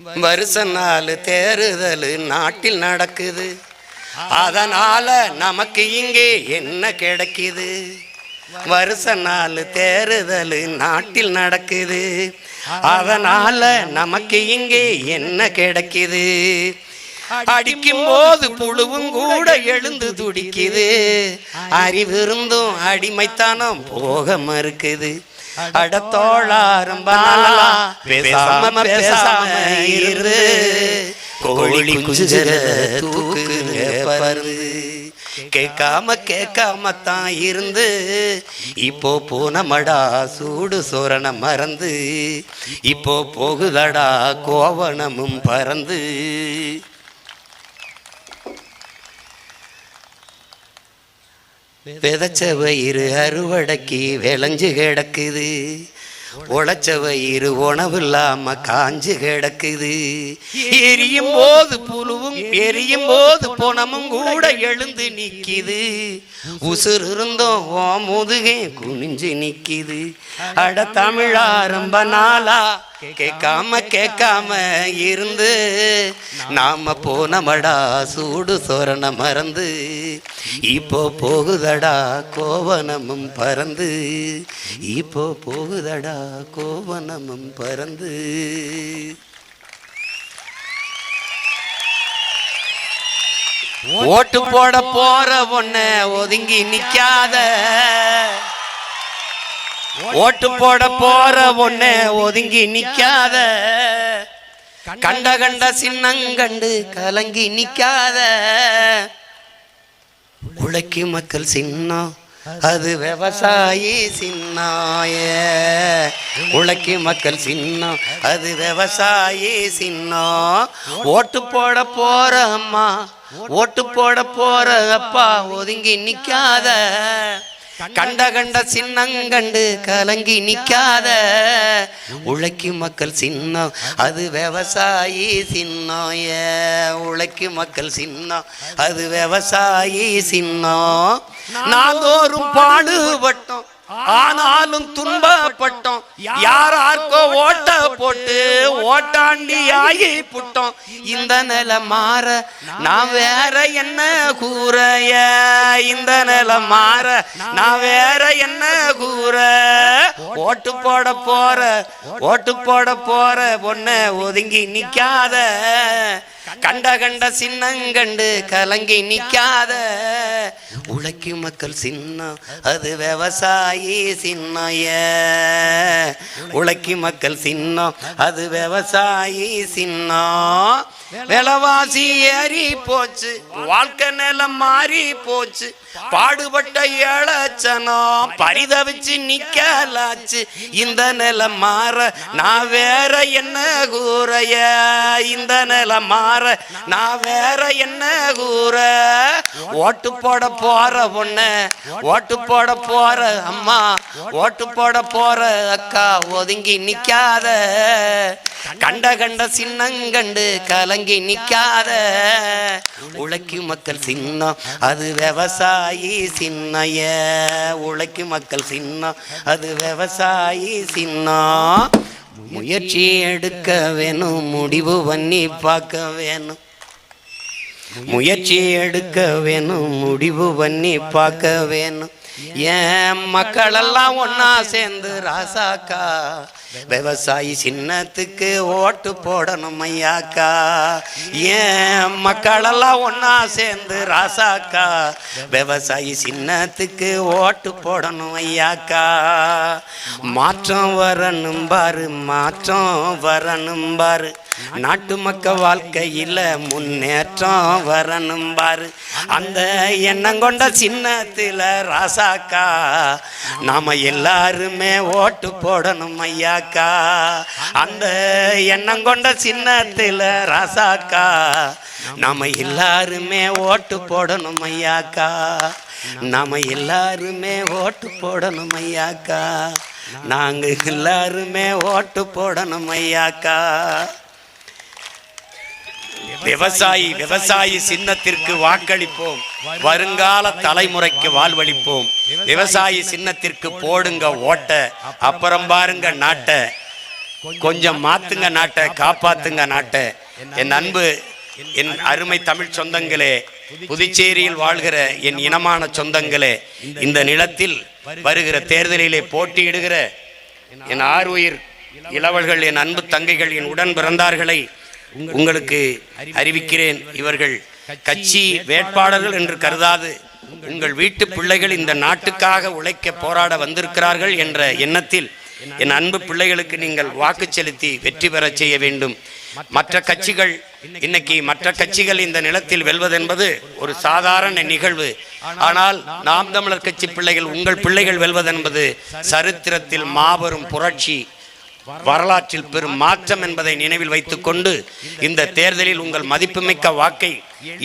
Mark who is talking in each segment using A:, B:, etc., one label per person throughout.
A: வருஷ நாள் தேர்தல் நாட்டில் நடக்குது, அதனால நமக்கு இங்கே என்ன கிடைக்குது? வருஷ நாள் தேர்தல் நாட்டில் நடக்குது, அதனால நமக்கு இங்கே என்ன கிடைக்குது? அடிக்கும் போது புழுவும் கூட எழுந்து துடிக்குது, அறிவிருந்தும் அடிமைத்தானம் போக மறுக்குது. அடத்தோளாரம் பேசாம பேசாம இருந்து கோழி குஞ்சுற தூக்குற பருந்து, கேட்காம கேட்காம தான் இருந்து இப்போ போனமடா சூடு சோரண மறந்து, இப்போ போகுதடா கோவணமும் பறந்து. விதைச்ச வயிறு அறுவடைக்கு விளைஞ்சு கிடக்குது, உழைச்ச வயிறு உணவு இல்லாம காஞ்சு கிடக்குது. எரியும் போது புழுவும் எரியும் போது பொணமும் கூட எழுந்து நிக்குது, உசுறு இருந்தோம் ஓ முதுகே குனிஞ்சு நிக்குது. அட தமிழா ரொம்ப நாளா கேட்காம கேட்காம இருந்து நாம போனமடா சூடு சோரண மறந்து, இப்போ போகுதடா கோவணமும் பறந்து, இப்போ போகுதடா கோவணமும் பறந்து. ஓட்டு போட போற பொண்ண ஒதுங்கி நிக்காத, ஓட்டு போட போற பொண்ண ஒதுங்கி நிக்காத, கண்ட கண்ட சின்னங்கண்டு கலங்கி நிக்காத. உழைக்கும் மக்கள் சின்னம் அது விவசாயி சின்னாய, உழைக்கும் மக்கள் சின்னம் அது விவசாயி சின்னம். ஓட்டு போட போற அம்மா ஓட்டு போட போற அப்பா ஒதுங்கி நிக்காத, கண்ட கண்ட சின்னங்கண்டு கலங்கி நிக்காத. உழைக்கும் மக்கள் சின்னம் அது விவசாயி சின்னம், உழைக்கும் மக்கள் சின்னம் அது விவசாயி சின்னம். நாள்தோறும் பாடுபட்டோம் ஆனாலும் துன்பப்பட்டோம், யாரார்க்கோ ஓட்ட போட்டு ஓட்டாண்டி ஆகி புட்டோம். இந்த நிலை மாற நான் வேற என்ன கூறைய, இந்த நிலை மாற நான் வேற என்ன கூற. ஓட்டு போட போற ஓட்டு போட போற பொண்ண ஒதுங்கி நிக்காத, கண்ட கண்ட சின்னங்கண்டு கலங்கி நிக்காத. உழைக்கும் மக்கள் சின்னம் அது விவசாயி சின்னம், உழைக்கும் மக்கள் சின்னம் அது விவசாயி சின்னம். விலைவாசி ஏறி போச்சு, வாழ்க்கை நிலம் மாறி போச்சு, பாடுபட்ட ஏழச்சனம் பரிதவிச்சு நிக்கலாச்சு. இந்த நிலம் மாற நான் வேற என்ன கூறைய, இந்த நிலம் மாற நான் வேற என்ன கூற. ஓட்டு போட போற பொண்ண ஓட்டு போட போற அம்மா ஓட்டு போட போற அக்கா ஒதுங்கி நிக்காத, கண்ட கண்ட சின்னங்கண்டு கலங்கி நிக்காத. உழைக்கும் மக்கள் சின்னம் அது விவசாயி சின்னம், உழைக்கும் மக்கள் சின்னம் அது விவசாயி சின்னம். முயற்சி எடுக்க வேணும், முடிவு பண்ணி பார்க்க வேணும், முயற்சி எடுக்க வேணும், முடிவு பண்ணி பார்க்க வேணும். ஏன் மக்களெல்லாம் ஒன்னா சேர்ந்து ராசாக்கா விவசாயி சின்னத்துக்கு ஓட்டு போடணும் ஐயாக்கா. ஏன் மக்களெல்லாம் ஒன்னா சேர்ந்து ராசாக்கா விவசாயி சின்னத்துக்கு ஓட்டு போடணும் ஐயாக்கா. மாற்றம் வரணும் பாரு, மாற்றம் வரணும் பாரு, நாட்டு மக்கள் வாழ்க்கையில் முன்னேற்றம் வரணும் பாரு. அந்த எண்ணம் கொண்ட சின்னத்தில் ராசாக்கா நாம எல்லாருமே ஓட்டு போடணும் ஐயாக்கா. அந்த எண்ணம் கொண்ட சின்னத்தில் ராசாக்கா நாம எல்லாருமே ஓட்டு போடணும் ஐயாக்கா, நாம எல்லாருமே ஓட்டு போடணும் ஐயாக்கா, நாங்க எல்லாருமே ஓட்டு போடணும் ஐயாக்கா. விவசாயி விவசாயி சின்னத்திற்கு வாக்களிப்போம், வருங்கால தலைமுறைக்கு வாழ்வளிப்போம். விவசாயி சின்னத்திற்கு போடுங்க ஓட்ட, அப்புறம் பாருங்க நாட்ட. கொஞ்சம் மாத்துங்க நாட்டை, காப்பாத்துங்க நாட்டை. என் அன்பு, என் அருமை தமிழ் சொந்தங்களே, புதுச்சேரியில் வாழ்கிற என் இனமான சொந்தங்களே, இந்த நிலத்தில் வருகிற தேர்தலிலே போட்டியிடுகிற என் ஆறுயிர் இளவல்கள், என் அன்பு தங்கைகள், என் உடன் பிறந்தார்களை உங்களுக்கு அறிவிக்கிறேன். இவர்கள் கட்சி வேட்பாளர்கள் என்று கருதாது உங்கள் வீட்டு பிள்ளைகள் இந்த நாட்டுக்காக உழைக்க போராட வந்திருக்கிறார்கள் என்ற எண்ணத்தில் என் அன்பு பிள்ளைகளுக்கு நீங்கள் வாக்கு செலுத்தி வெற்றி பெற செய்ய வேண்டும். மற்ற கட்சிகள் இன்னைக்கு இந்த நிலத்தில் வெல்வதென்பது ஒரு சாதாரண நிகழ்வு. ஆனால் நாம் தமிழர் கட்சி பிள்ளைகள், உங்கள் பிள்ளைகள் வெல்வதென்பது சரித்திரத்தில் மாபெரும் புரட்சி, வரலாற்றில் பெரும் மாற்றம் என்பதை நினைவில் வைத்துக் கொண்டு இந்த தேர்தலில் உங்கள் மதிப்புமிக்க வாக்கை,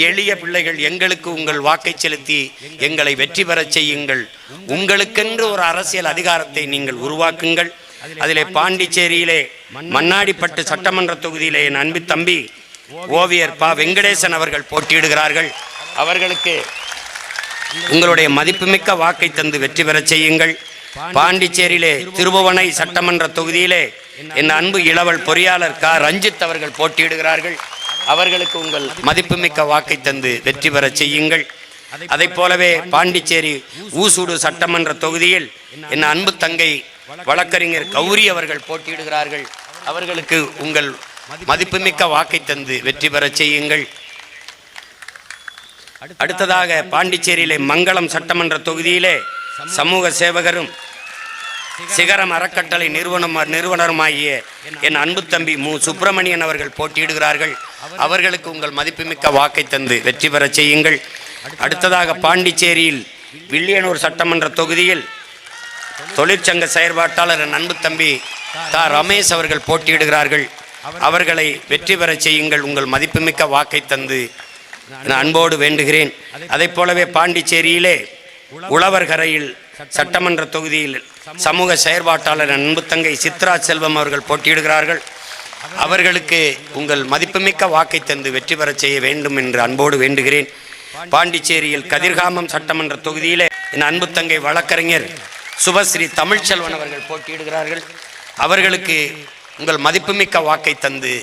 A: எளிய பிள்ளைகள், எங்களுக்கு உங்கள் வாக்கை செலுத்தி எங்களை வெற்றி பெற செய்யுங்கள். உங்களுக்கென்று ஒரு அரசியல் அதிகாரத்தை நீங்கள் உருவாக்குங்கள். அதிலே பாண்டிச்சேரியிலே மண்ணாடிப்பட்டு சட்டமன்ற தொகுதியிலே என் அன்பு தம்பி ஓவியர் பா வெங்கடேசன் அவர்கள் போட்டியிடுகிறார்கள். அவர்களுக்கு உங்களுடைய மதிப்புமிக்க வாக்கை தந்து வெற்றி பெற செய்யுங்கள். பாண்டிச்சேரியிலே திருபுவனை சட்டமன்ற தொகுதியிலே என் அன்பு இளவல் பொறியாளர் கா ரஞ்சித் அவர்கள் போட்டியிடுகிறார்கள். அவர்களுக்கு உங்கள் மதிப்புமிக்க வாக்கை தந்து வெற்றி பெற செய்யுங்கள். அதை போலவே பாண்டிச்சேரி ஊசூடு சட்டமன்ற தொகுதியில் என் அன்பு தங்கை வழக்கறிஞர் கௌரி அவர்கள் போட்டியிடுகிறார்கள். அவர்களுக்கு உங்கள் மதிப்புமிக்க வாக்கை தந்து வெற்றி பெற செய்யுங்கள். அடுத்ததாக பாண்டிச்சேரியிலே மங்களம் சட்டமன்ற தொகுதியிலே சமூக சேவகரும் சிகரம் அறக்கட்டளை நிறுவனருமாகிய என் அன்பு தம்பி மு சுப்பிரமணியன் அவர்கள் போட்டியிடுகிறார்கள். அவர்களுக்கு உங்கள் மதிப்புமிக்க வாக்கை தந்து வெற்றி பெற செய்யுங்கள். அடுத்ததாக பாண்டிச்சேரியில் வில்லியனூர் சட்டமன்ற தொகுதியில் தொழிற்சங்க செயற்பாட்டாளர் என் அன்பு தம்பி தா ரமேஷ் அவர்கள் போட்டியிடுகிறார்கள். அவர்களை வெற்றி பெற செய்யுங்கள். உங்கள் மதிப்புமிக்க வாக்கை தந்து நான் அன்போடு வேண்டுகிறேன். அதை போலவே பாண்டிச்சேரியிலே உழவர்கரையில் சட்டமன்ற தொகுதியில் சமூக செயற்பாட்டாளர் அன்பு தங்கை சித்ரா செல்வம் அவர்கள் போட்டியிடுகிறார்கள். அவர்களுக்கு உங்கள் மதிப்புமிக்க வாக்கை தந்து வெற்றி பெற செய்ய வேண்டும் என்று அன்போடு வேண்டுகிறேன். பாண்டிச்சேரியில் கதிர்காமம் சட்டமன்ற தொகுதியிலே என் அன்பு தங்கை வழக்கறிஞர் சுபஸ்ரீ தமிழ்ச்செல்வன் அவர்கள் போட்டியிடுகிறார்கள். அவர்களுக்கு உங்கள் மதிப்புமிக்க வாக்கை தந்து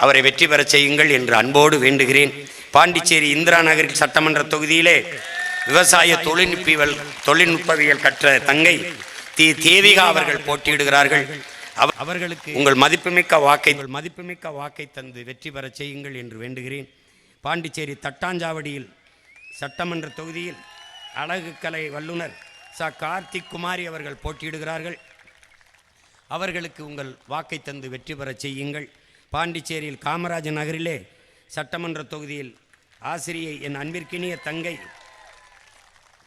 A: அவரை வெற்றி பெற செய்யுங்கள் என்று அன்போடு வேண்டுகிறேன். பாண்டிச்சேரி இந்திரா நகர் சட்டமன்ற தொகுதியிலே விவசாய தொழில்நுட்பவியல் கற்ற தங்கை தேவிகா அவர்கள் போட்டியிடுகிறார்கள். அவர்களுக்கு உங்கள் மதிப்புமிக்க வாக்கை தந்து வெற்றி பெற செய்யுங்கள் என்று வேண்டுகிறேன். பாண்டிச்சேரி தட்டாஞ்சாவடியில் சட்டமன்ற தொகுதியில் அழகு கலை வல்லுனர் ச கார்த்திக் குமாரி அவர்கள் போட்டியிடுகிறார்கள். அவர்களுக்கு உங்கள் வாக்கை தந்து வெற்றி பெற செய்யுங்கள். பாண்டிச்சேரியில் காமராஜர் நகரிலே சட்டமன்ற தொகுதியில் ஆசிரியை என் அன்பிற்கினிய தங்கை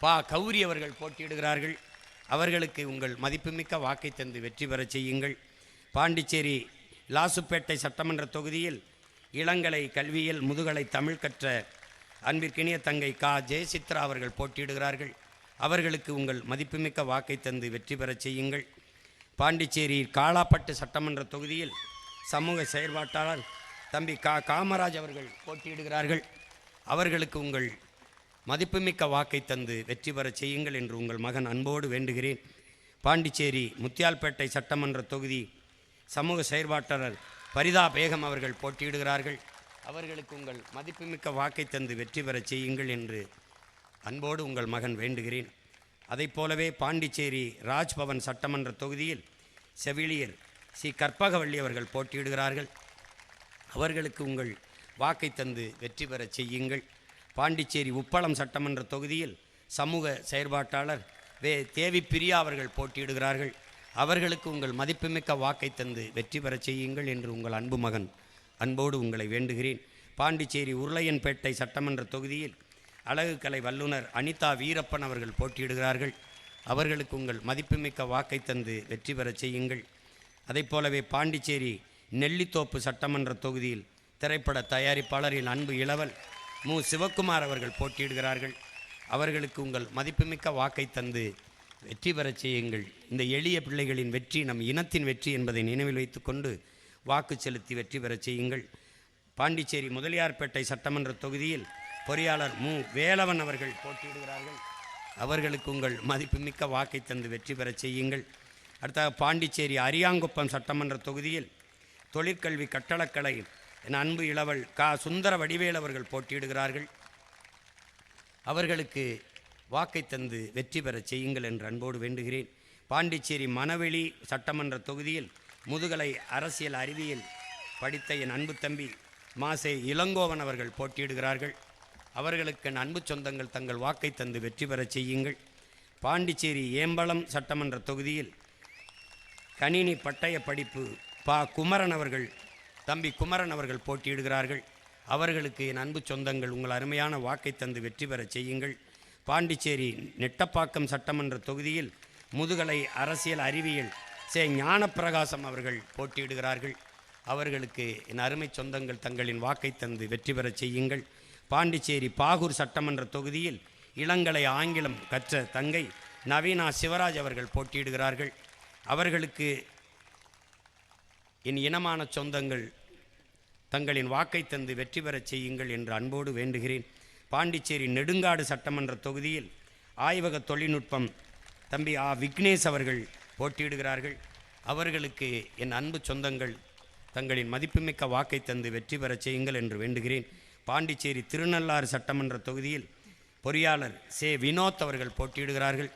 A: பா கௌரி அவர்கள் போட்டியிடுகிறார்கள். அவர்களுக்கு உங்கள் மதிப்புமிக்க வாக்கை தந்து வெற்றி பெற செய்யுங்கள். பாண்டிச்சேரி லாசுப்பேட்டை சட்டமன்ற தொகுதியில் இளங்கலை கல்வியில் முதுகலை தமிழ் கற்ற அன்பிற்கினிய தங்கை கா ஜெயசித்ரா அவர்கள் போட்டியிடுகிறார்கள். அவர்களுக்கு உங்கள் மதிப்புமிக்க வாக்கை தந்து வெற்றி பெற செய்யுங்கள். பாண்டிச்சேரியில் காலாப்பட்டு சட்டமன்ற தொகுதியில் சமூக செயற்பாட்டாளர் தம்பி காமராஜ் அவர்கள் போட்டியிடுகிறார்கள். அவர்களுக்கு உங்கள் மதிப்புமிக்க வாக்கை தந்து வெற்றி பெற செய்யுங்கள் என்று உங்கள் மகன் அன்போடு வேண்டுகிறேன். பாண்டிச்சேரி முத்தியால்பேட்டை சட்டமன்ற தொகுதி சமூக செயற்பாட்டாளர் பரிதா பேகம் அவர்கள் போட்டியிடுகிறார்கள். அவர்களுக்கு உங்கள் மதிப்புமிக்க வாக்கை தந்து வெற்றி பெற செய்யுங்கள் என்று அன்போடு உங்கள் மகன் வேண்டுகிறேன். அதை போலவே பாண்டிச்சேரி ராஜ்பவன் சட்டமன்ற தொகுதியில் செவிலியர் சி கற்பகவள்ளி அவர்கள் போட்டியிடுகிறார்கள். அவர்களுக்கு உங்கள் வாக்கை தந்து வெற்றி பெற செய்யுங்கள். பாண்டிச்சேரி உப்பளம் சட்டமன்ற தொகுதியில் சமூக செயற்பாட்டாளர் தேவி பிரியா அவர்கள் போட்டியிடுகிறார்கள். அவர்களுக்கு உங்கள் மதிப்புமிக்க வாக்கை தந்து வெற்றி பெற செய்யுங்கள் என்று உங்கள் அன்பு மகன் அன்போடு உங்களை வேண்டுகிறேன். பாண்டிச்சேரி உருளையன்பேட்டை சட்டமன்ற தொகுதியில் அழகு கலை வல்லுனர் அனிதா வீரப்பன் அவர்கள் போட்டியிடுகிறார்கள். அவர்களுக்கு உங்கள் மதிப்புமிக்க வாக்கை தந்து வெற்றி பெற செய்யுங்கள். அதை போலவே பாண்டிச்சேரி நெல்லித்தோப்பு சட்டமன்ற தொகுதியில் திரைப்பட தயாரிப்பாளரின் அன்பு இளவல் மு சிவக்குமார் அவர்கள் போட்டியிடுகிறார்கள். அவர்களுக்கு உங்கள் மதிப்புமிக்க வாக்கை தந்து வெற்றி பெற செய்யுங்கள். இந்த எளிய பிள்ளைகளின் வெற்றி நம் இனத்தின் வெற்றி என்பதை நினைவில் வைத்துக்கொண்டு வாக்கு செலுத்தி வெற்றி பெற செய்யுங்கள். பாண்டிச்சேரி முதலியார்பேட்டை சட்டமன்ற தொகுதியில் பொறியாளர் மு வேலவன் அவர்கள் போட்டியிடுகிறார்கள். அவர்களுக்கு உங்கள் மதிப்புமிக்க வாக்கை தந்து வெற்றி பெற செய்யுங்கள். அடுத்த பாண்டிச்சேரி அரியாங்குப்பம் சட்டமன்ற தொகுதியில் தொழிற்கல்வி கட்டடக்கலை என் அன்பு இளவல் சுந்தர வடிவேல் அவர்கள் போட்டியிடுகிறார்கள். அவர்களுக்கு வாக்கை தந்து வெற்றி பெற செய்யுங்கள் என்று அன்போடு வேண்டுகிறேன். பாண்டிச்சேரி மணவெளி சட்டமன்ற தொகுதியில் முதுகலை அரசியல் அறிவியல் படித்த என் அன்பு தம்பி மாசே இளங்கோவன் அவர்கள் போட்டியிடுகிறார்கள். அவர்களுக்கு என் அன்பு சொந்தங்கள் தங்கள் வாக்கை தந்து வெற்றி பெற செய்யுங்கள். பாண்டிச்சேரி ஏம்பலம் சட்டமன்ற தொகுதியில் கணினி பட்டய படிப்பு குமரன் அவர்கள் தம்பி குமரன் அவர்கள் போட்டியிடுகிறார்கள். அவர்களுக்கு என் அன்பு சொந்தங்கள் உங்கள் அருமையான வாக்கை தந்து வெற்றி பெற செய்யுங்கள். பாண்டிச்சேரி நெட்டப்பாக்கம் சட்டமன்ற தொகுதியில் முதுகலை அரசியல் அறிவியல் ஞானப்பிரகாசம் அவர்கள் போட்டியிடுகிறார்கள். அவர்களுக்கு என் அருமை சொந்தங்கள் தங்களின் வாக்கை தந்து வெற்றி பெற செய்யுங்கள். பாண்டிச்சேரி பாகூர் சட்டமன்ற தொகுதியில் இளங்கலை ஆங்கிலம் கற்ற தங்கை நவீனா சிவராஜ் அவர்கள் போட்டியிடுகிறார்கள். அவர்களுக்கு என் இனமான சொந்தங்கள் தங்களின் வாக்கை தந்து வெற்றி பெற செய்யுங்கள் என்று அன்போடு வேண்டுகிறேன். பாண்டிச்சேரி நெடுங்காடு சட்டமன்ற தொகுதியில் ஆய்வக தொழில்நுட்பம் தம்பி விக்னேஷ் அவர்கள் போட்டியிடுகிறார்கள். அவர்களுக்கு என் அன்பு சொந்தங்கள் தங்களின் மதிப்புமிக்க வாக்கை தந்து வெற்றி பெற செய்யுங்கள் என்று வேண்டுகிறேன். பாண்டிச்சேரி திருநள்ளாறு சட்டமன்ற தொகுதியில் பொறியாளர் வினோத் அவர்கள் போட்டியிடுகிறார்கள்.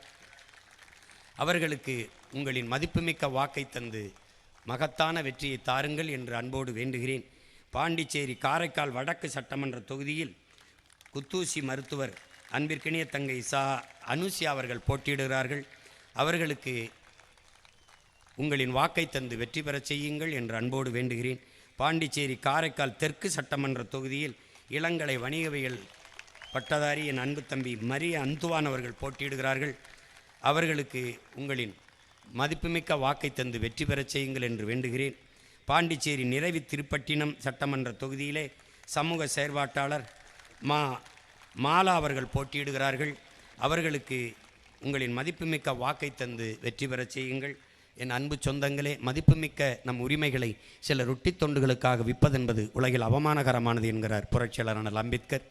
A: அவர்களுக்கு உங்களின் மதிப்புமிக்க வாக்கை தந்து மகத்தான வெற்றியை தாருங்கள் என்று அன்போடு வேண்டுகிறேன். பாண்டிச்சேரி காரைக்கால் வடக்கு சட்டமன்ற தொகுதியில் குத்தூசி மருத்துவர் அன்பிற்கினிய தங்கை அனுசியா அவர்கள் போட்டியிடுகிறார்கள். அவர்களுக்கு உங்களின் வாக்கை தந்து வெற்றி பெற செய்யுங்கள் என்று அன்போடு வேண்டுகிறேன். பாண்டிச்சேரி காரைக்கால் தெற்கு சட்டமன்ற தொகுதியில் இளங்கலை வணிகவியல் பட்டதாரி என் அன்பு தம்பி மரிய அந்துவான் அவர்கள் போட்டியிடுகிறார்கள். அவர்களுக்கு உங்களின் மதிப்புமிக்க வாக்கை தந்து வெற்றி பெற செய்யுங்கள் என்று வேண்டுகிறேன். பாண்டிச்சேரி நிறைவி திருப்பட்டினம் சட்டமன்ற தொகுதியிலே சமூக செயற்பாட்டாளர் மாலா அவர்கள் போட்டியிடுகிறார்கள். அவர்களுக்கு உங்களின் மதிப்புமிக்க வாக்கை தந்து வெற்றி பெற செய்யுங்கள். என் அன்பு சொந்தங்களே, மதிப்புமிக்க நம் உரிமைகளை சில ரொட்டி தொண்டுகளுக்காக விற்பதென்பது உலகில் அவமானகரமானது என்கிறார் புரட்சியாளர் அண்ணல் அம்பேத்கர்.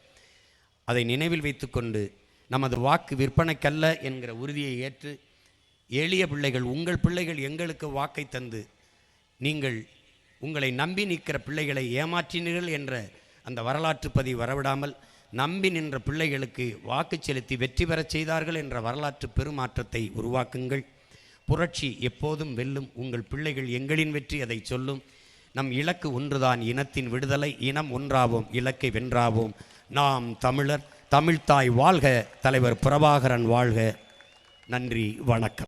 A: அதை நினைவில் வைத்துக்கொண்டு நமது வாக்கு விற்பனைக்கல்ல என்கிற உறுதியை ஏற்று எளிய பிள்ளைகள், உங்கள் பிள்ளைகள் எங்களுக்கு வாக்கை தந்து நீங்கள் உங்களை நம்பி நிற்கிற பிள்ளைகளை ஏமாற்றினீர்கள் என்ற அந்த வரலாற்று பதிவு வரவிடாமல் நம்பி நின்ற பிள்ளைகளுக்கு வாக்கு செலுத்தி வெற்றி பெறச் செய்தார்கள் என்ற வரலாற்று பெருமாற்றத்தை உருவாக்குங்கள். புரட்சி எப்போதும் வெல்லும். உங்கள் பிள்ளைகள் எங்களின் வெற்றி அதை சொல்லும். நம் இலக்கு ஒன்றுதான், இனத்தின் விடுதலை. இனம் ஒன்றாவோம், இலக்கை வென்றாவோம். நாம் தமிழர். தமிழ்தாய் வாழ்க. தலைவர் பிரபாகரன் வாழ்க. நன்றி, வணக்கம்.